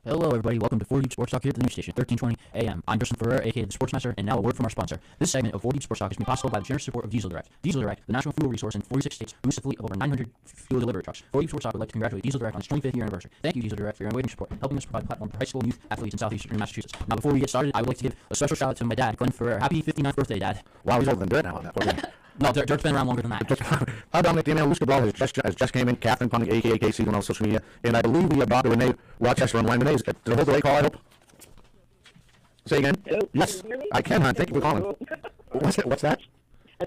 Hello, everybody. Welcome to 4 Deep Sports Talk here at the news station, 1320 AM. I'm Justin Ferrer, aka the Sportsmaster, and now a word from our sponsor. This segment of 4 Deep Sports Talk is made possible by the generous support of Diesel Direct. Diesel Direct, the national fuel resource in 46 states, boasts a fleet of over 900 fuel delivery trucks. 4 Deep Sports Talk would like to congratulate Diesel Direct on its 25th year anniversary. Thank you, Diesel Direct, for your unwavering support, helping us provide a platform for high school and youth athletes in southeastern Massachusetts. Now, before we get started, I would like to give a special shout out to my dad, Glenn Ferrer. Happy 59th birthday, Dad. Wow, he's older than Dirt now on that program. No, Dirt's been around longer than that. Hi, Dominic, the man Lusker Brawl has just came in. Catherine Punning, a.k.a. Casey, on social media. And I believe we have Dr. Renee Rochester on line. Renee, did I hold the right call, I hope? Say again? Hello? Yes, Can you hear me? I can, hon. Thank you for calling. What's that?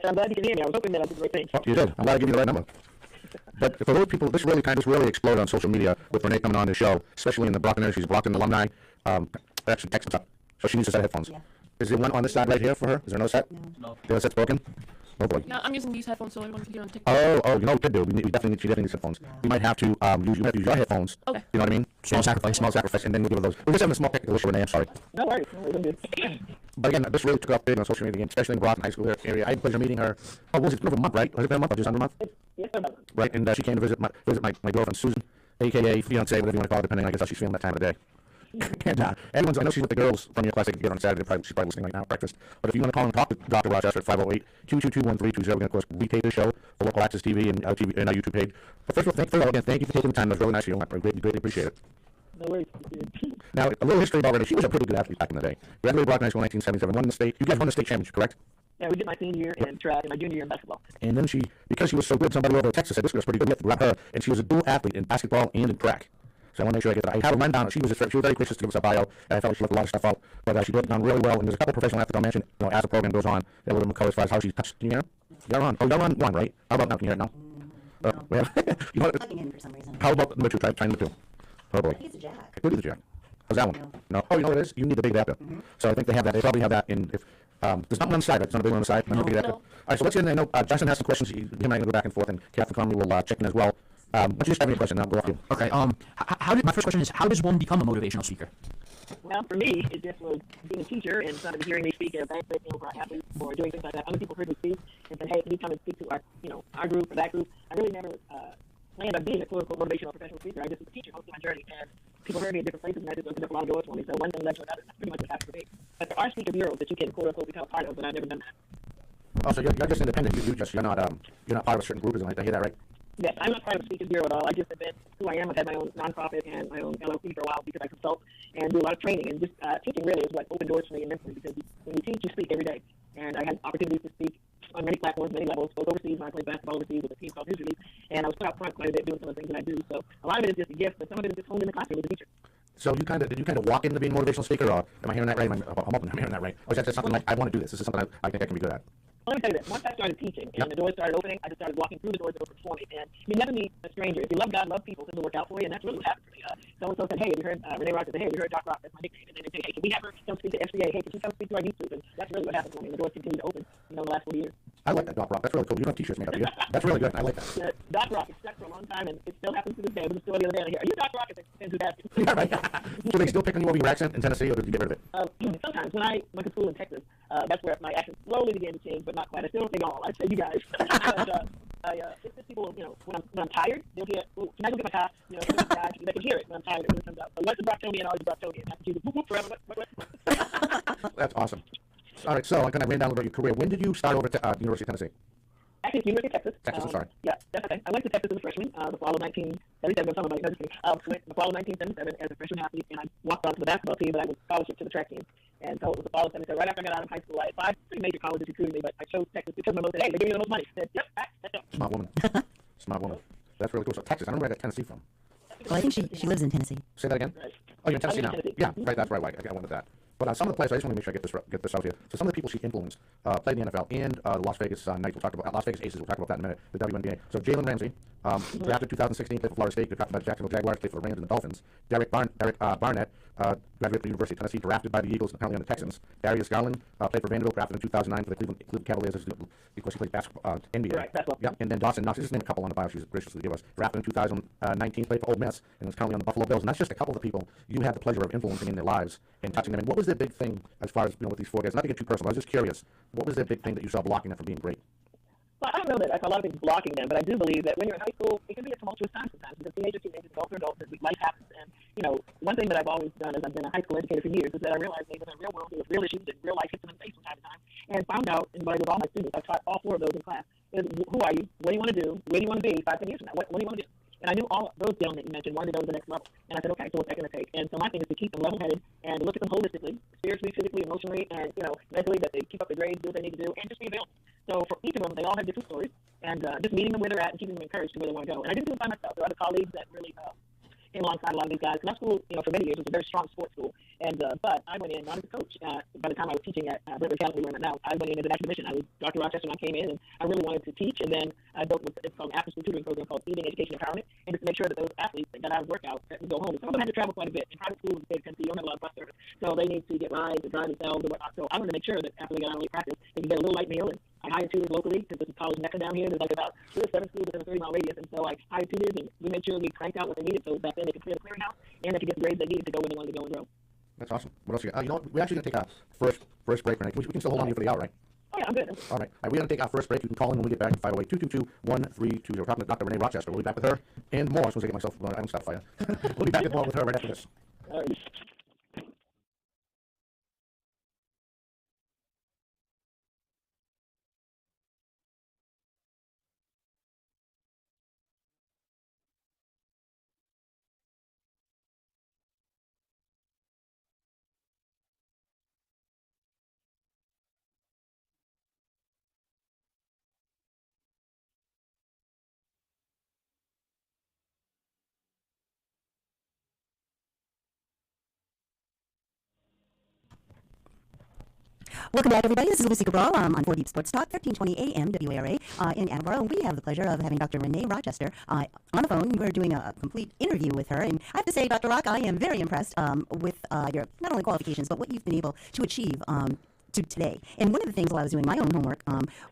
I'm glad you can hear me. I was hoping that I did the right thing. Oh, you did. I'm glad I gave you the right number. But for those people, this really exploded on social media with Renee coming on the show, especially in the Brockton area. She's a Brockton alumni. Actually, text up. So she needs a set of headphones. Yeah. Is there one on this side right here for her? Is there another set? No. The other set's broken? Oh boy. Yeah, I'm using these headphones so everyone can hear on TikTok. Oh, you know what we could do? She definitely needs headphones. You might have to use your headphones. Okay. You know what I mean? Small sacrifice. And then we'll give her those. We're just having a small technical issue, Renee. I'm sorry. No worries. No worries. I'm good. But again, this really took off big on social media, especially in the Brockton High School area. I had the pleasure of meeting her. Oh, what was it? Over a month, right? Was it been a month or just under a month? Yes, sir. Right, and she came to visit my girlfriend Susan, aka fiance, whatever you want to call it, depending on how she's feeling that time of the day. And I know she's with the girls from your class. They can get on Saturday. She's probably listening right now at breakfast. But if you want to call and talk to Dr. Rochester at 508-222-1320, we can, of course, replay the show for local access TV and our YouTube page. But first of all, again, thank you for taking the time. That was really nice of you. I greatly appreciate it. No worries. Now, a little history about Renee. She was a pretty good athlete back in the day. Graduated Brockton High School in 1977. Won the state. You guys won the state championship, correct? Yeah, we did my senior year in track and my junior year in basketball. And then because she was so good, somebody over in Texas said this girl's pretty good. We have to grab her. And she was a dual athlete in basketball and in track. So I want to make sure I get that. I have a rundown. She was very gracious to give us a bio, and I felt like she left a lot of stuff out. But she did it done really well. And there's a couple of professional athletes I'll mention, as the program goes on, that will McCullough as far as how she touched. Can you hear her? You're on. Oh, you're on one, right? How about now? Can you hear it now? No. Well, you know, Plugging in for some reason. how about number two? Try number two. Oh boy. I think it's a jack. It could be the jack. How's that one? No. Oh, you know what it is? You need the big adapter. So I think they have that. They probably have that in if. There's nothing on the side, right? There's not a big one on the side. No. Big adapter. No. All right, so let's get in. I know Justin has some questions. Him and I are going to go back and forth, and Catherine Conley will check in as well. Why don't you just have any question? I'll go off you. Okay, my first question is, how does one become a motivational speaker? Well, for me, it just was being a teacher and sort of hearing me speak at a banquet, for athletes or doing things like that. Other people heard me speak and said, "Hey, can you come and speak to our group or that group?" I really never planned on being a quote-unquote motivational professional speaker. I just was a teacher most of my journey, and people heard me at different places, and I just opened up a lot of doors for me. So one thing led to another. That's pretty much what happened for me. But there are speaker bureaus that you can quote-unquote become a part of, but I've never done that. Oh, so you're just independent. You're not part of a certain group, isn't it? I hear that right? Yes, I'm not part of the Speakers Bureau at all. I just have been who I am. I've had my own nonprofit and my own LLC for a while because I consult and do a lot of training. And just teaching really is what opened doors for me immensely because when you teach, you speak every day. And I had opportunities to speak on many platforms, many levels, both overseas when I played basketball overseas with a team called Israelis. And I was put out front quite a bit doing some of the things that I do. So a lot of it is just a gift, but some of it is just honed in the classroom as a teacher. So did you kind of walk into being a motivational speaker, or am I hearing that right? I'm hoping I'm hearing that right. Or is that just something like, I want to do this? This is something I think I can be good at. Well, let me tell you this. Once I started teaching and the doors started opening, I just started walking through the doors that opened for me. And you never meet a stranger. If you love God, love people, things will work out for you. And that's really what happened for me. So-and-so said, "Hey, we heard Renee Rochester say, hey, we heard Doc Rock." That's my nickname. And then they say, "Hey, can we have her come speak to FCA? Hey, can she come speak to our YouTube?" And that's really what happened for me. And the doors continue to open, in the last 4 years. I like that, Doc Rock. That's really cool. You don't have t-shirts made up, do you? That's really good. I like that. Doc Rock is stuck for a long time, and it still happens to this day. It was a story the other day. I hear, "Are you Doc Rock?" It depends who's asking. Yeah, right. So they still picking you over your accent in Tennessee, or did you get rid of it? Sometimes when I went to school in Texas, that's where my accent slowly began to change, but not quite. I still don't say all. I say you guys. But, it's just people, when I'm tired, they'll hear, "Oh, can I go get my car?" They can hear it when I'm tired when it comes out. But once it's Brocktonian, always Brocktonian. Massachusetts, whoop, whoop, forever. What? That's awesome. All right, so I'm going to ran down about your career. When did you start over at University of Tennessee? Actually, it's University of Texas. Texas, I'm sorry. Yeah, that's okay. I went to Texas as a freshman, the fall of 1977. Some of my just kidding. Went the fall of 1977 as a freshman athlete, and I walked onto the basketball team, but I was scholarship to the track team. And so it was the fall of 77. Right after I got out of high school, I had 5 pretty major colleges recruiting me, but I chose Texas because my mother said, "Hey, they give you the most money." I said, "Yep, that's it." Smart woman. Smart woman. That's really cool. So Texas, I don't know where I got Tennessee from. Well, I think she lives in Tennessee. Say that again? Right. Oh, you're in Tennessee now? Tennessee. Yeah, right, that's right. I wanted that. But some of the players, I just want to make sure I get this out here. So some of the people she influenced played in the NFL and Las Vegas Knights. We'll talk about Las Vegas Aces. We'll talk about that in a minute. The WNBA. So Jalen Ramsey, drafted 2016, played for Florida State, drafted by the Jacksonville Jaguars, played for the Rams and the Dolphins. Derek Barnett, graduated from the University of Tennessee, drafted by the Eagles, currently on the Texans. Darius Garland played for Vanderbilt, drafted in 2009 for the Cleveland Cavaliers. Of course, he played basketball, NBA. Right, basketball. Yep, and then Dawson Knox. Just name a couple on the bio she's graciously give us. Drafted in 2019, played for Ole Miss, and is currently on the Buffalo Bills. And that's just a couple of the people you had the pleasure of influencing in their lives and touching them. And what was their big thing as far as with these 4 guys? Not to get too personal, I was just curious. What was their big thing that you saw blocking them from being great? Well, I don't know that a lot of things blocking them, but I do believe that when you're in high school, it can be a tumultuous time sometimes because teenagers go through adulthood, life happens. And, one thing that I've always done is I've been a high school educator for years is that I realized that in the real world, there was real issues and real life hits them in the face from time to time. And found out, and what I do with all my students, I taught all 4 of those in class, is who are you? What do you want to do? Where do you want to be 5, 10 years from now? What do you want to do? And I knew all those gentlemen that you mentioned wanted to go to the next level. And I said, okay, so what's that going to take? And so my thing is to keep them level-headed and look at them holistically, spiritually, physically, emotionally, and, mentally, that they keep up the grades, do what they need to do, and just be available. So for each of them, they all have different stories, and just meeting them where they're at and keeping them encouraged to where they want to go. And I didn't do it by myself. There are other colleagues that really came alongside a lot of these guys. My school, for many years, was a very strong sports school. And but I went in not as a coach. By the time I was teaching at Brentwood Academy, where I'm at now, I went in as an academician. I was Dr. Rochester when I came in, and I really wanted to teach. And then I built what's called an after-school tutoring program called Eating Education Empowerment, and just to make sure that those athletes that got out of workout that would go home. And some of them had to travel quite a bit. In private schools in the state of Tennessee, you don't have a lot of bus service, so they need to get rides and drive themselves and whatnot. So I wanted to make sure that after they got out of late practice, they could get a little light meal. And I hired tutors locally because this is college mecca down here. There's like about 7 schools within a 30-mile radius, and so I hired tutors, and we made sure we cranked out what they needed. So back then they could clear the clearinghouse, and they could get the grades they needed to go where they wanted to go and grow. That's awesome. What else you got? We're actually going to take our first break, Renee. We can still hold on to you for the hour, right? Oh, yeah, I'm good. All right. We're going to take our first break. You can call in when we get back at 508-222-1320. We're talking to Dr. Renee Rochester. We'll be back with her and more. I was going to get myself, I haven't stopped fire. We'll be back with more with her right after this. All right. Welcome back, everybody. This is Lucy Cabral on 4 Deep Sports Talk, 1320 AM WARA in Ann Arbor. We have the pleasure of having Dr. Renee Rochester on the phone. We're doing a complete interview with her. And I have to say, Dr. Rock, I am very impressed with your not only qualifications, but what you've been able to achieve to today. And one of the things while I was doing my own homework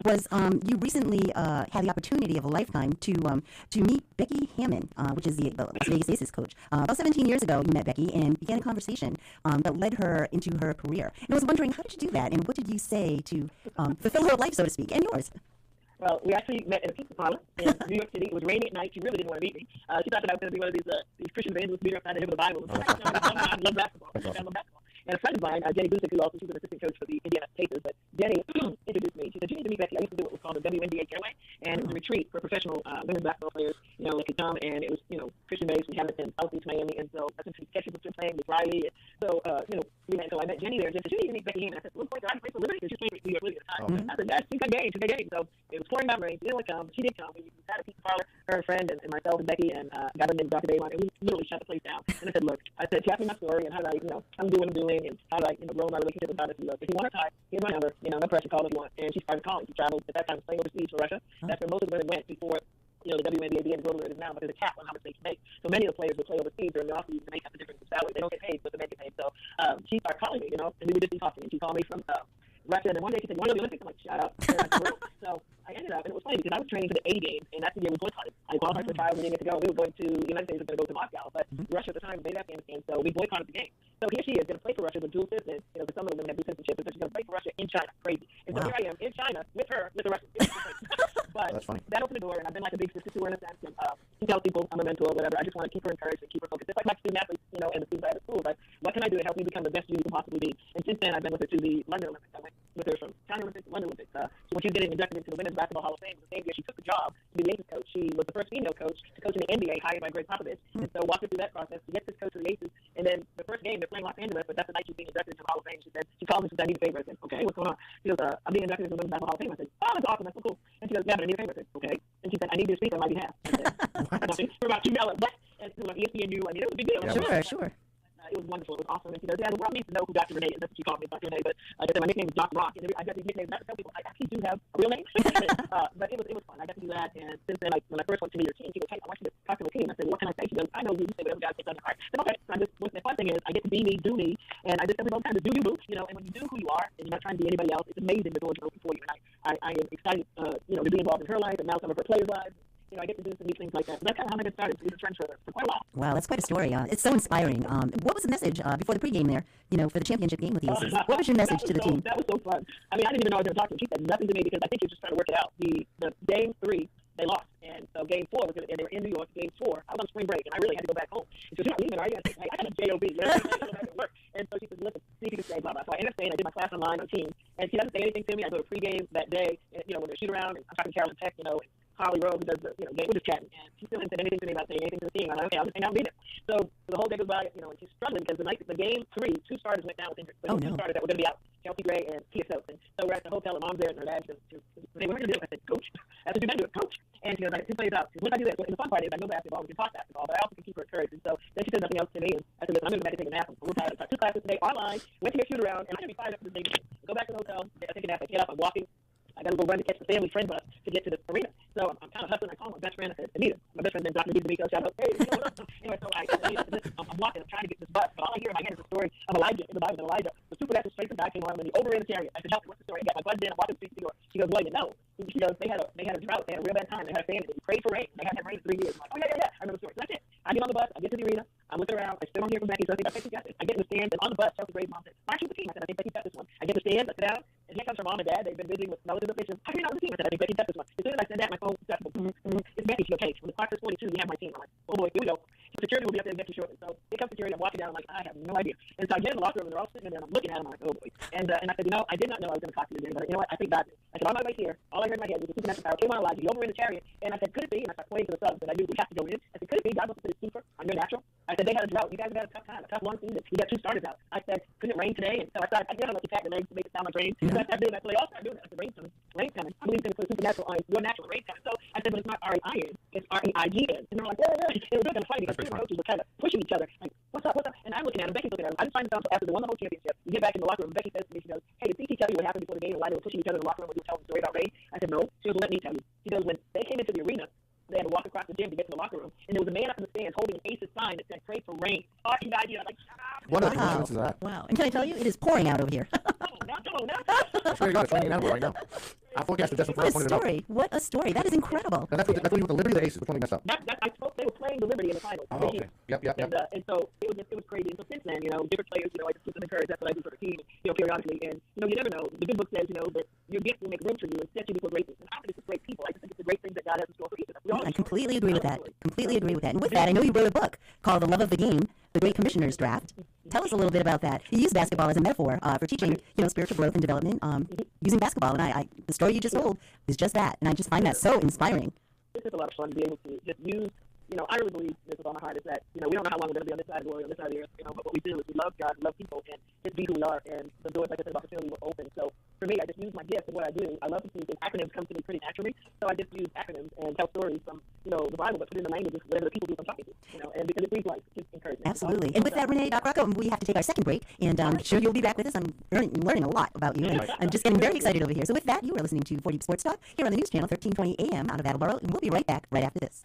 was you recently had the opportunity of a lifetime to meet Becky Hammond, which is the Las Vegas Aces coach. About 17 years ago, you met Becky and began a conversation that led her into her career. And I was wondering, how did you do that? And what did you say to fulfill her life, so to speak, and yours? Well, we actually met in a pizza parlor in New York City. It was raining at night. She really didn't want to meet me. She thought that I was going to be one of these Christian evangelists beating upside the head with the Bible. I love basketball. I love basketball. And a friend of mine, Jenny Gusick, who also she's an assistant coach for the Indiana Pacers, but Jenny introduced me. She said, you need to meet Becky. I used to do what was called the WNBA Getaway, and it was a retreat for professional women's basketball players, that could come, and it was, Christian-based. We have it in Southeast Miami, and so that's when Sketches was still playing with Riley. And so, we met. So I met Jenny there. Jen said, you need to meet Becky Hammond. I said, well, point guard, I play for Liberty, because she was playing for New York Liberty at the time. I said, she's got game. She's got game. So it was pouring down rain. She didn't want to come. She did come. We had a pizza parlor, her and a friend, and myself and Becky, and got her named Dr. Dave on it. We literally shut the place down. And I said, look, she asked me my story and how did I'm doing what I'm doing, and how did I, grow my relationship with her. I said, look, if you want to tie, here's my number. No pressure, call if you want. And she started calling. She traveled at that time, playing overseas for Russia. That's where most of the women went before the WNBA began to go to where it is now, but there's a cap on how much they can make. So many of the players would play overseas during the offseason to make up the difference in salary. They don't get paid, but the men get paid. So she started calling me, and we would just be talking. And she called me from Russia, and then one day she said, you want to go to the Olympics? I'm like, shut up. So I ended up, and it was funny because I was training for the 80 games, and that's the year we boycotted. I qualified for the trials, we didn't get to go. We were going to, the United States was going to go to Moscow, but Russia at the time invaded Afghanistan, so we boycotted the game. So here she is, going to play for Russia with dual citizenship. Some of the women have dual citizenship, but she's going to play for Russia in China. Crazy. And so here I am in China with her, with the Russians. But that's funny. That opened the door, and I've been like a big sister to her in a sense. And she tells people I'm a mentor, whatever. I just want to keep her encouraged and keep her focused. It's like my student athletes, and the students I have at school. Like, what can I do to help you become the best you can possibly be? And since then, I've been with her to the London Olympics. I went with her from China Olympics to London Olympics. So when she was getting inducted into the Women's Basketball Hall of Fame, the same year she took the job to be the Aces coach. She was the first female coach to coach in the NBA, hired by Greg Popovich. And so walked her through that process to get this coach to the Aces. And then the first game, they're playing Los Angeles, but that's the night she's being inducted into the Hall of Fame. She called me and said, I need a favor. I said, okay, what's going on? She goes, I'm being inducted into the Women's Basketball Hall of Fame. I said, oh, that's awesome. That's so cool. And she goes, yeah, but I need a favor. I said, okay. And she said, I need you to speak on my behalf. I said, for about $2. And it was on ESPNU. I mean, it was a big deal. Yeah, sure. It was wonderful. It was awesome. And she goes, yeah, the world needs to know who Dr. Renee is. That's what she called me, Dr. Renee. But I said, my nickname is Dr. Rock. And I got these nicknames not to tell people I actually do have a real name. But it was fun. I got to do that. And since then, when I first went to meet her team, she goes, hey, I want you to talk to the team. I said, what can I say? She goes, I know you. You say whatever God takes on your heart. I said, okay. So the fun thing is, I get to be me, do me. And I just tell people all the time to do you, boo. And when you do who you are, and you're not trying to be anybody else, it's amazing the doors are open for you. And I am excited, to be involved in her life and now some of her players' lives. I get to do some neat things like that. So that's kind of how I got started. We've been friends for quite a while. Wow, that's quite a story. It's so inspiring. What was the message before the pregame there, for the championship game with the Aces? What was your message to the team? That was so fun. I mean, I didn't even know I was going to talk to her. She said nothing to me because I think she was just trying to work it out. The game 3, they lost. And so game 4 was, and they were in New York. Game 4, I was on spring break, and I really had to go back home. And she goes, "You're not leaving, are you?" I said, "Hey, I got a job. You know, I gotta go back to work." And so she said, "Listen, see if you can stay, blah, blah." So I ended up staying. I did my class online on Teams. And she doesn't say anything to me. I go to pregame that day, and, when they shoot around, and I'm talking to Carolyn Tech, and Holly Rowe, who does the, game, we're just chatting. And she still hadn't said anything to me about saying anything to the team. I'm like, okay, I'll just hang out and be there. So the whole day goes by, and she's struggling because the game 3, 2 starters went down with injury. So 2 starters that were going to be out, Chelsea Gray and Tia Soapson. So we're at the hotel, and Mom's there, and her dad says, "Hey, what are we going to do?" I said, "Coach." I said, "You've been to it, Coach." And she goes, "Two plays out." She goes, "What if I do this?" And the fun part is I know basketball, we can talk basketball, but I also can keep her encouraged. And so then she said nothing else to me, and I said, "Listen, I'm going to go back and take a nap. We're tired. I taught 2 classes today online, went to your shoot around, and I'm going to be fired up for this day. Go back to the hotel, I take a nap, I get up, I'm walking. I got to go run to catch the family friend bus to get to the arena. So I'm kind of hustling. I call my best friend. I said, "Anita." My best friend's name is Dr. D'Amico. Shout out. "Hey, what up?" Anyway, so I'm walking. I'm trying to get this bus. But all I hear in my head is the story of Elijah in the Bible. Elijah, the supernatural strength of God came on him, and he overran the chariot. I said, "Help me. What's the story?" I got my buttons in. I'm walking the street to the door. She goes, "Well, you know." She goes, they had a drought. They had a real bad time. They had a famine. They prayed for rain. They hadn't had rain for 3 years. I'm like, "Oh, yeah. I remember the story." So that's it. I get on the bus. I get to the arena. I'm looking around. I still don't hear from Becky. So I think Becky got this. I get in the stands, and on the bus, Chelsea Gray's mom said, "Why shoot the team?" I said, "I think Becky got this one." I get in the stands. I sit down. And here comes her mom and dad. They've been visiting with relatives of Mitchell. "How do you know the team?" I said, "I think Becky got this one." As soon as I said that, my phone started to go, It's Becky. She goes, "Hey, when the clock says 42, you have my team." I'm like, "Oh boy, here we go." So security will be up there to get you shortly. So here comes security. I'm walking down. I'm like, I have no idea. And so I get in the locker room, and they're all sitting there, and I'm looking at them. I'm like, "Oh boy." And I said, I did not know I was going to talk to you again, but you know what? I think God did. I said, on my way here, all I heard in my head was the supernatural power came on Elijah. He overran the chariot. And I said, "Could it be?" And I started pointing to the subs that I knew we have to go in. I said, "Could it be God wants to put his super on your natural?" I said, "They had a drought. You guys have had a tough time, a tough long season. You got 2 starters out." I said, "Couldn't it rain today?" And so I started, I don't know if you packed the legs to make it sound like rain. So I started doing that. So they all started doing that. I said, "Rain's coming. Rain's coming. I believe it's going to put supernatural on your natural. Rain's coming." So I said, "But it's not R-A-I-N. It's R-E-I-G-N." And they were like, "Yeah, yeah." It was really kind of funny because 2 coaches were kind of pushing each other. Like, "What's up? What's up?" And I'm looking at him. Becky's looking at him. I didn't find this out until after they won the whole championship. We get back in the locker room. Becky says to me, she goes, "Hey, did CT tell you what happened before the game and why they were pushing each other in the locker room when you were telling the story about rain?" I said, "No." She goes, "Well, let me tell you." She goes, "When they came into the arena, they had to walk across the gym to get to the locker room, and there was a man up in the stands holding an Aces sign that said, 'Pray for rain.'" R-E-I-G-N. I'm like, "Shut up." What a coincidence is that? Wow. And can I tell you, it is pouring out over here. Come on now. I swear to God, it's raining out right now. I forecasted just before I What a pointed it out. story. What a story. That is incredible. And that's what with the Liberty of the Aces. Which one we messed up? I spoke. They were playing the Liberty in the finals. Oh, okay. Yep. And so it was crazy. And so since then, different players, I just keep them encouraged. That's what I do for the team, periodically. And you never know. The good book says, that your gift will make room for you and set you before greatness. And I think it's great people. I just think it's a great thing that God has in store for each of us. I completely agree with that. Completely agree with that. And with that, I know you wrote a book called The Love of the Game, The Great Commissioner's Draft. Tell us a little bit about that. You use basketball as a metaphor for teaching, spiritual growth and development using basketball. And the story you just told is just that. And I just find that so inspiring. It's just a lot of fun to be able to just use, I really believe this with all my heart is that, we don't know how long we're going to be on this side of the world, on this side of the earth, but what we do is we love God, we love people, and just be who we are, and the doors, like I said, of opportunity will open. So for me, I just use my gift and what I do. I love to speak, and acronyms come to me pretty naturally, so I just use acronyms and tell stories from, the Bible, but put it in the language of whatever the people do I'm talking to, and because it brings life, it's encouragement. Absolutely. And with that, Renee, Dr. Rocco, we have to take our second break, and I'm sure you'll be back with us. I'm learning a lot about you, and I'm just getting very excited over here. So with that, you are listening to 40 Sports Talk here on the news channel 1320 AM out of Attleboro, and we'll be right back right after this.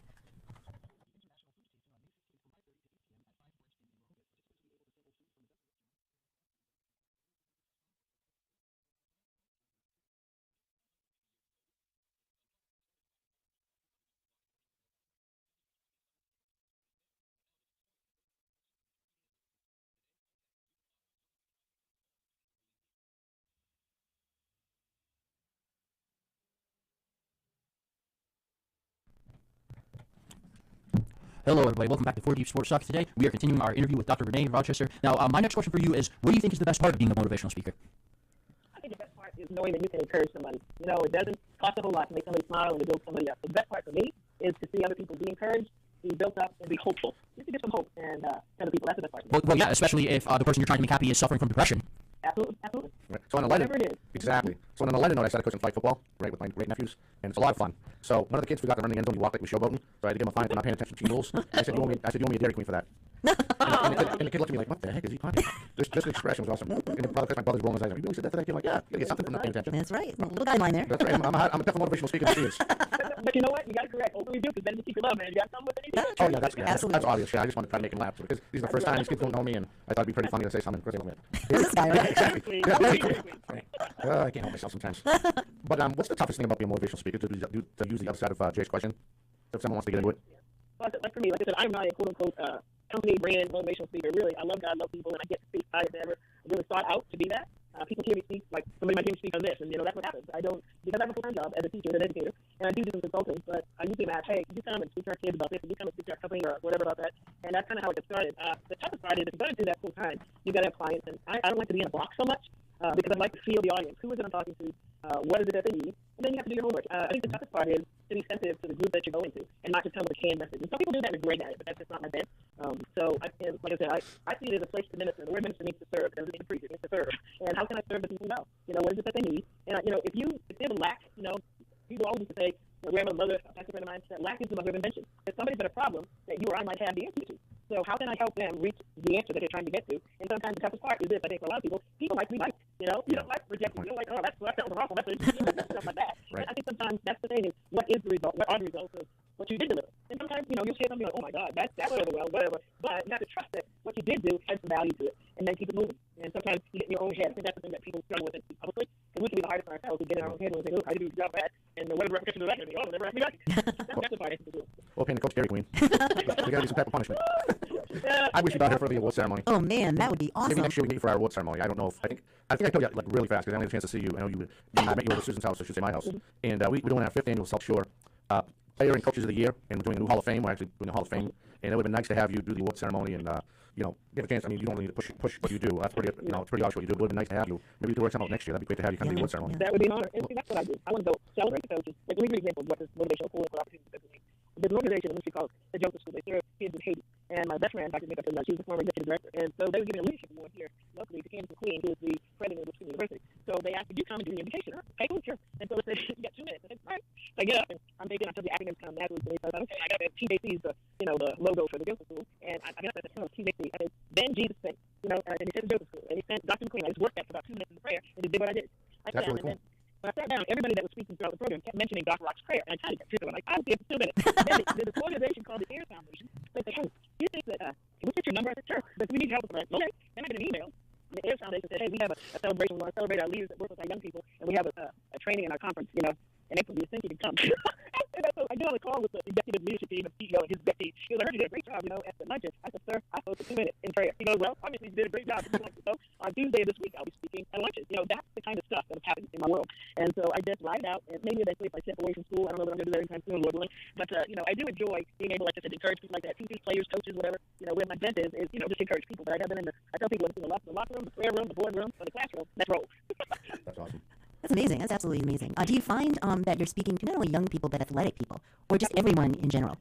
Hello, everybody. Welcome back to 4 Deep Sports Talk. Today, we are continuing our interview with Dr. Renee Rochester. Now, my next question for you is, what do you think is the best part of being a motivational speaker? I think the best part is knowing that you can encourage somebody. It doesn't cost a whole lot to make somebody smile and to build somebody up. The best part for me is to see other people be encouraged, be built up, and be hopeful. Just to get some hope and other people. That's the best part. Well, yeah, especially if the person you're trying to make happy is suffering from depression. Absolutely. Right. So on a lighter, Whatever it is. exactly. So on a lighter note, I started coaching flag football, right, with my great nephews, and it's a lot of fun. So one of the kids forgot to run the end zone. He walked like we showboating, so I had to give him a fine for not paying attention to team rules. I said, "You owe me a Dairy Queen for that." and the kid looked at me like, "What the heck is he talking about?" Just the expression was awesome. And my brother's rolling his eyes. "You really said that to that kid?" I'm like, "Yeah, you gotta get something from not paying attention." That's right. A little guideline there. That's right. I'm a definitely motivational speaker. She is. But you know what? You got to correct. Open review is better than secret love, man. You got something with it? Oh yeah, that's Absolutely. obvious. Yeah, I just want to try to make him laugh because these are the first time these kids don't know me, and I thought it'd be pretty funny to say something. Of course, they love it. This guy, right? Exactly. Yeah, Dairy Queen. I can't help myself sometimes. But what's the toughest thing about being a motivational speaker? To use the other side of Jay's question. if someone wants to get into it? Like for me, like I said, I'm not a quote unquote company brand motivational speaker. Really, I love God, I love people, and I get to speak. I never really sought out to be that. People hear me speak, like somebody might hear me speak on this, and that's what happens. I don't, because I have a full-time job as a teacher and an educator, and I do some consulting, but I usually ask, hey, you come and speak to our kids about this, and you come and speak to our company or whatever about that, and that's kind of how it gets started. The toughest part is if you're going to do that full-time, you got to have clients, and I don't like to be in a box so much, because I like to feel the audience. Who is it I'm talking to? What is it that they need? And then you have to do your homework. I think the toughest part is to be sensitive to the group that you're going to and not just come with a canned message. And some people do that and are great at it, but that's just not my bent. Like I said, I see it as a place to minister. The word minister means to serve. It doesn't mean to preach. It means to serve. And how can I serve the people well? What is it that they need? And, if they have a lack, people always used to say, grandmother, mother, a pastor friend of mine said, lack is the mother of invention. If somebody's got a problem that you or I might have the answer to. So how can I help them reach the answer that they're trying to get to? And sometimes the toughest part is this. I think for a lot of people like to be liked. You don't like rejection. You don't like, that was an awful message. Stuff like that. Right. And I think sometimes that's the thing is, what is the result? What are the results of what you did deliver? And sometimes, you'll share something like, oh my God, that went over well, whatever. But you have to trust that what you did do has some value to it, and then keep it moving. And sometimes you get in your own head. I think that's the thing that people struggle with publicly. Because we can be the hardest on ourselves. We get in our own head and we say, I did a good job of that. And whatever repercussion of that, oh, never asked me back. That's the part I think to do. Well, paying the Coach Dairy Queen. There got to be some type of punishment. I wish you got here for the award ceremony. Oh man, that would be awesome. Maybe next year we get you for our award ceremony. I don't know if I think I told you like really fast because I only had a chance to see you. I know I met you over at Susan's house, I should say my house, and we're doing our 5th annual South Shore Player and Coaches of the Year, and we're doing a new Hall of Fame. We're actually doing a Hall of Fame, and it would have been nice to have you do the award ceremony and give a chance. I mean, you don't really need to push what you do. That's pretty, it's pretty obvious what you do. It would have been nice to have you. Maybe we could work something out next year. That'd be great to have you come to the award ceremony. That would be an honor. And see, that's what I do. I want to go celebrate the coaches. Like, let me give you an example of what this motivational cool opportunity is for me. There's an organization in Ministry called the Joseph School. They serve kids in Haiti. And my best friend, Dr. Nick, she's the former executive director. And so they were giving a leadership award here locally to Candace McQueen, who is the president of the school university. So they asked, would you come and do the invitation? Okay, cool, sure. And so they said, you got 2 minutes. And I said, all right. So I get up and I'm thinking, until the academics come naturally. So they said, okay, I got to TJC is the logo for the Joseph School. And I got up and I said, TJC. I said, then Jesus said, and he said the Joseph School. And he sent Dr. McQueen. I just worked that for about 2 minutes in the prayer and he did what I did. I sat down and then when I sat down, everybody that was speaking throughout the program kept mentioning Dr. Rock's prayer. And I kind of got pissed. I'm like, I was here for 2 minutes. Then there's this organization called the AIR Foundation. They said, hey, do you think that, can we get your number? I said, sure. But we need help with that. Okay. Then I get an email. The AIR Foundation said, hey, we have a celebration. We want to celebrate our leaders that work with our young people. And we have a training in our conference, and April, you think you can come. So I get on the call with the executive leadership team, the CEO and his exec team. He was like, I heard you did a great job, at the luncheon. I said, sir, I spoke for 2 minutes in prayer. He goes, well, obviously you did a great job. So on Tuesday of this week, I'll be speaking at lunches. That's the kind of stuff that is happening in my world. And so I just ride out, and maybe eventually if I step away from school, I don't know that I'm going to do that anytime soon, Lord willing. But, I do enjoy being able, like I said, to encourage people like that, teachers, players, coaches, whatever. Where my bent is just encourage people. But I tell people in the locker room, the prayer room, the board room, or the classroom, let's roll. That's awesome. That's amazing. That's absolutely amazing. Do you find that you're speaking to not only young people but athletic people, or just everyone in general?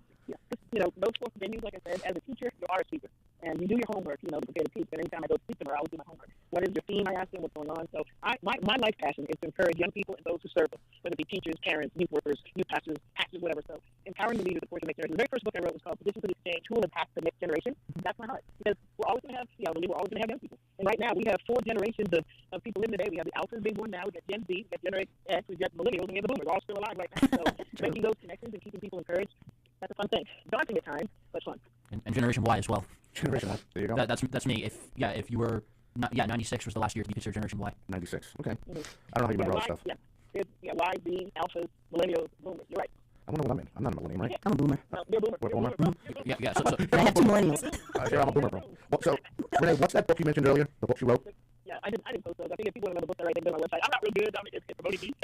Yeah, those sports venues, like I said, as a teacher, you are a speaker. And you do your homework, to prepare to teach. But anytime I go to speak to them, I always do my homework. What is your theme? I ask them what's going on. So my life passion is to encourage young people and those who serve them, whether it be teachers, parents, youth workers, youth pastors, actors, whatever. So empowering the leaders, of course, the next generation. The very first book I wrote was called Positions of Exchange, Who Will Impact the Next Generation. That's my heart. Because we're always going to have the elderly. We're always going to have young people. And right now, we have 4 generations of people living today. We have the Alphas being born now. We got Gen Z. We got Generation X. We got Millennials. And we have the Boomers. All still alive right now. So making those connections and keeping people encouraged, that's a fun thing. Daunting at times, but fun. And Generation Y as well. Generation Y. There you go. That's me. If you were 96 was the last year to be considered Generation Y. 96. Okay. I don't know how you remember all that stuff. Yeah, Y, Z, Alphas, Millennials, Boomers. You're right. I don't know what I'm in. I'm not a millennial, right? I'm a boomer. You're a boomer. We're boomer. Yeah. So I have 2 millennials. Yeah, I'm a boomer, bro. Well, so, Renee, what's that book you mentioned earlier? The book you wrote? Yeah, I didn't post those. I think if people want to know the book, they're right there on my website. I'm not real good. It's promoting me.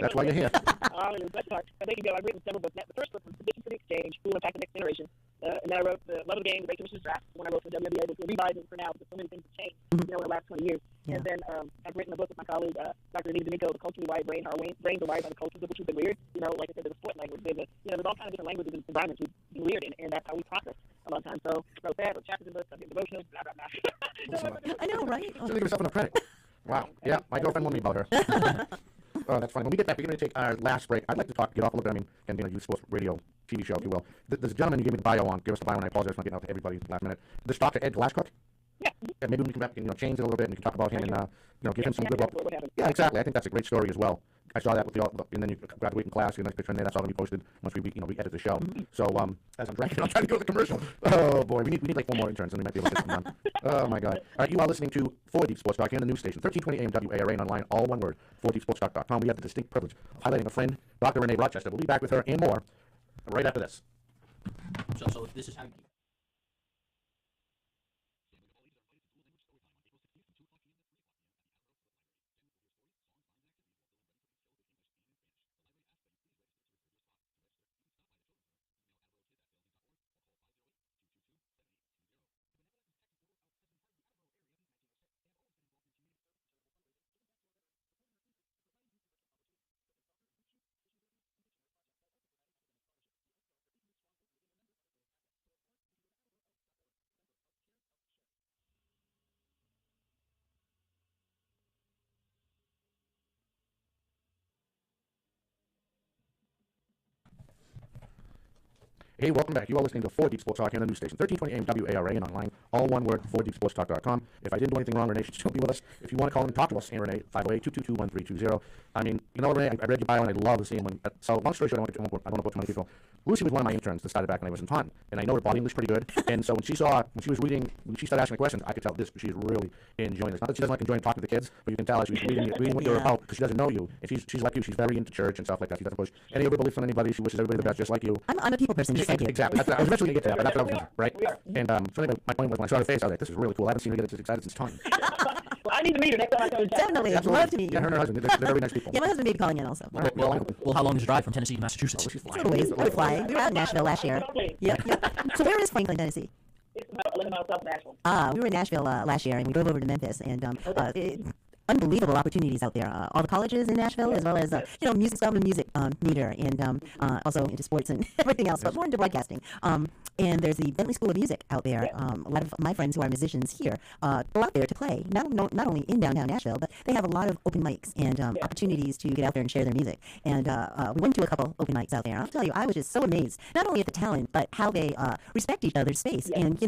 That's why you're here. That's part. But they can go. I've written several books. The first book was Positions for the Exchange, Who Will Impact the Next Generation. And then I wrote The Love of the Game, the Great Commission's Draft, when I wrote for the WNBA, which we're revising for now because so many things have changed, in the last 20 years. Yeah. And then I've written a book with my colleague, Dr. Anita D'Amico, The Culturally Wired Brain. Our brains are wired by the cultures, which has been weird. Like I said, there's a sport language. There's all kinds of different languages and environments we've been weird in, and that's how we process a lot of times. So I wrote that, wrote chapters in books, I've been devotionals, blah, blah, blah. I know, right? So give yourself an credit. Wow. Yeah, my girlfriend warned me about her. Oh, that's fine. When we get back, we're going to take our last break. I'd like to get off a little bit. Youth sports radio, TV show, if you will. There's a gentleman you gave me the bio on. Give us the bio, and I apologize for not getting out to everybody last minute. This Dr. Ed Glasscook. Yeah. Maybe we can come back and change it a little bit, and we can talk about him and give him some good. Yeah, exactly. I think that's a great story as well. I saw that with and then you graduate in class. You picture in there. That's all going to be posted once we edit the show. So as I'm drinking, I'm trying to go to the commercial. Oh boy, we need like 4 more interns, and we might be able to get some done. Oh my God! All right, you are listening to 4 Deep Sports Talk here on the news station, 1320 AM WARA, and online, all one word, 4deepsportstalk.com. We have the distinct privilege of highlighting a friend, Dr. Renee Rochester. We'll be back with her and more right after this. So this is how you. Hey, welcome back. You are listening to 4 Deep Sports Talk here on the news station, 1320 AM WARA and online, all one word, 4deepsportstalk.com. If I didn't do anything wrong, Renee should still be with us. If you want to call in and talk to us, and Renee, 508-222-1320. I mean, you know what, Renee, I read your bio and I love seeing when, so long story short, I don't want to put too many people. Lucy was one of my interns that started back when I was in Taunton, and I know her body English pretty good, and so when she started asking me questions, I could tell this, she's really enjoying this. Not that she doesn't like enjoying talking to the kids, but you can tell she's reading what you're about, because she doesn't know you, and she's like you, she's very into church and stuff like that. She doesn't push any of her beliefs on anybody, she wishes everybody the best, just like you. I'm a people person, just like you. Exactly. I was eventually going to get to that, but that's what I was thinking, right? And so anyway, my point was when I saw her face, I was like, this is really cool. I haven't seen her get this excited since Taunton. Well, I need to meet her next time I come to town. Definitely. I'd love to meet you. Yeah, her and her husband, they're very nice people. Yeah, my husband may be calling in also. All right, well, Well, how long is the drive from Tennessee to Massachusetts? she's It's a flying. little ways. We're flying. We were out in Nashville last year. Yep. So where is Franklin, Tennessee? It's about 11 miles south of Nashville. We were in Nashville last year, and we drove over to Memphis, and unbelievable opportunities out there. All the colleges in Nashville, as well as music school, music meter, and also into sports and everything else, but more into broadcasting. And there's the Bentley School of Music out there. A lot of my friends who are musicians here go out there to play, not only in downtown Nashville, but they have a lot of open mics and opportunities to get out there and share their music. And we went to a couple open mics out there. And I'll tell you, I was just so amazed, not only at the talent, but how they respect each other's space. And,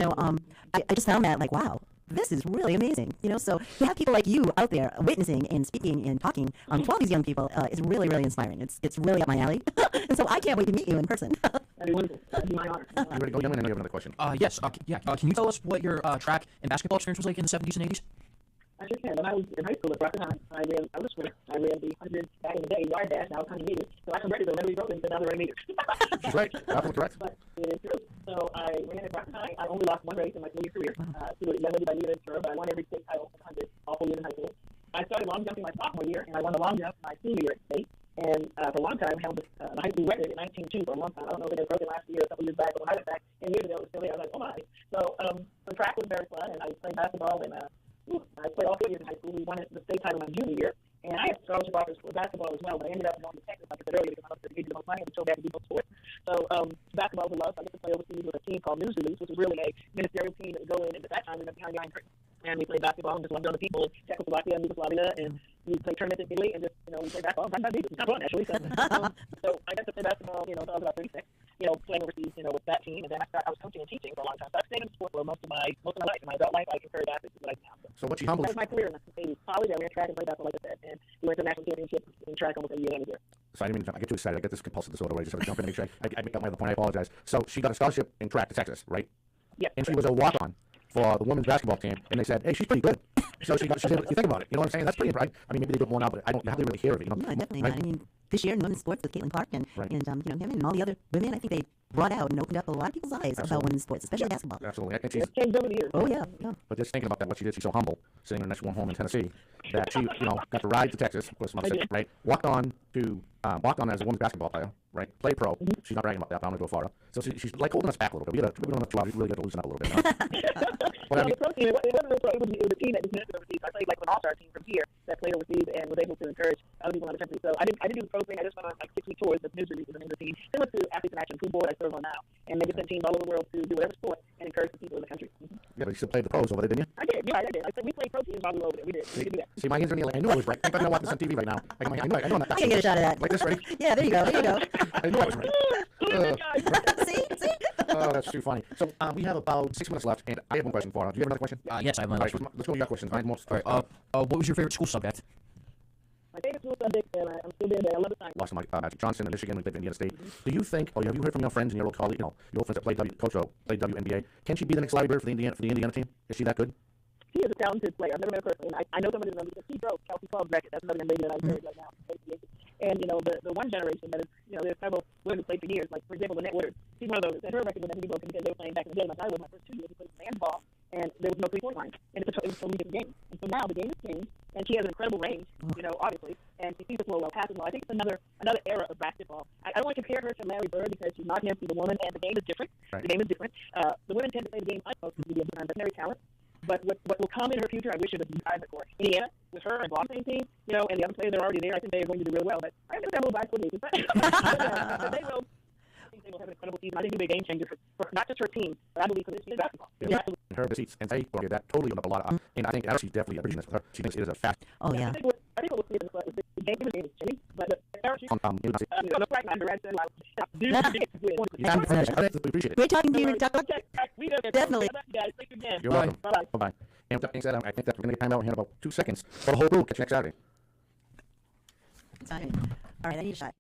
I just found that, like, wow, this is really amazing. So to have people like you out there witnessing and speaking and talking to all these young people is really, really inspiring. It's really up my alley. And so I can't wait to meet you in person. That'd be wonderful. That'd be my honor. You ready to go, young man? I know you have another question. Yes. Can you tell us what your track and basketball experience was like in the 70s and 80s? I sure can. When I was in high school at Rocket High, I was a sprinter. I ran the 100 back in the day yard dash, now it's 100 meters. So I converted the literally broken to now the 100 meters. She's right. Absolutely correct. But it is true. So I ran at Rocket High. I only lost one race in my 4-year career to a young lady by Nina Ventura, but I won every state title in 100 all 4 years in high school. I started long jumping my sophomore year, and I won the long jump my senior year at state. And for a long time, held the high school record at 19.2 for a long time. I don't know if it was broken last year or a couple years back, but when I went back 10 years ago, it was still there. I was like, oh my. So the track was very fun, and I played basketball, and I played all 4 years in high school. We won the state title my junior year, and I had scholarship offers for basketball as well, but I ended up going to Texas, like I said earlier, because I loved to get the most money and so bad to do both sports. So basketball was a love. So I get to play overseas with a team called News Release, which was really a ministerial team that would go in, and at that time we went behind the Iron Curtain. And we played basketball and just loved other people, Czechoslovakia and Yugoslavia, and we played tournaments in Italy, and just, we played basketball and music. It's not fun, actually. So I got to play basketball, until I was about 36, playing overseas, with that team, and then I was coaching and teaching for a long time. So I've stayed in sport for most of my life. In my adult life, I can carry basketball to life now. So what she humbled. That was my career in the 80s. College, I ran track and played basketball, like I said, and we went to national championships in track almost every year. So I didn't mean to, I get too excited. I get this compulsive disorder where I just have to jump in and make sure I make up my other point. I apologize. So she got a scholarship in track to Texas, right? Yeah. And she was a walk-on for the women's basketball team, and they said, hey, she's pretty good. So she's able to think about it. You know what I'm saying? That's pretty impressive. I mean, maybe they do it more now, but I don't hardly really hear of it. No, definitely right? not. I mean, this year in women's sports with Caitlin Clark and him and all the other women, I think they brought out and opened up a lot of people's eyes about women's sports, especially basketball. Absolutely. And she's, It's changed over the years. Oh, yeah. but just thinking about that, what she did, she's so humble, sitting in her next one home in Tennessee, that she, got to ride to Texas, of course, right? Walked on as a women's basketball player, right? Played pro. She's not bragging about that, but I'm going to go far. So she's like holding us back a little bit. We don't have 2 hours. We really got to loosen up a little bit. Well, the pro team, it wasn't a pro. It was a team that was connected overseas. I played like an all-star team from here that played overseas and was able to encourage other people in the country. So I didn't do the pro thing. I just went on like 6-week tours with News Release, the name of the team, similar to Athletes in Action, Food Board I serve on now, and they just sent teams all over the world to do whatever sport and encourage the people in the country. Yeah, but you still played the pros over there, didn't you? I did. Yeah, I did. We played pro teams all over there. We did do that. See, my hands are in the air. I knew I was right. Thank God I'm watching this on TV right now. I know I'm not. I can get a shot of that. Like this, ready? Yeah, there you go. I knew I was right. See? Oh, that's too funny. So we have about 6 minutes left, and I have one question for her. Do you have another question? Yes, I have one. All right, let's go with your questions. All right, what was your favorite school subject? My favorite school subject, and I'm still there. I love the science. Lost to Magic Johnson in Michigan. We played Indiana State. Do you think, or have you heard from your friends and your old colleagues, your old friends that played played WNBA? Can she be the next Larry Bird for the Indiana team? Is she that good? She is a talented player. I've never met her personally. I know somebody who knows because she broke Kelsey Club's record. That's another young lady that I heard right now. And, you know, the one generation that is, you know, there's several women who played for years. Like, for example, Lynette Woodard. She's one of those, and her record was never be broken because they were playing back in the day. Like I was my first 2 years, we played handball, and there was no three-point line. And it was a totally different game. And so now the game has changed, and she has an incredible range, you know, obviously. And she sees the floor well, passes well. I think it's another era of basketball. I don't want to compare her to Larry Bird because she's not him, she's a woman, and the game is different. Right. The game is different. The women tend to play the game unopposed to the time, but very talent. But what will come in her future, I wish it was guys at court. Indiana, with her and Boston team, you know, and the other players that are already there, I think they're going to do real well. But I think that little bias for me. But they will. I think they will have an incredible season. I think it'll be a game changer for not just her team, but I believe for this year's basketball. Yeah. And her receipts, and they that totally opened up a lot of, and I think she's definitely bridging this with her. She thinks it is a fact. Oh, yeah. I think what we'll see is the game is changing, but the parachute, no crack my direction, like, dude, I appreciate it. Great talking to you, Dr. okay, we go there. Definitely. Guys, thank you again. You're welcome. Bye-bye. Bye-bye. And with that being said, I think that we're going to get time out here in about 2 seconds for the whole group. Catch you next Saturday. All right, I need a shot.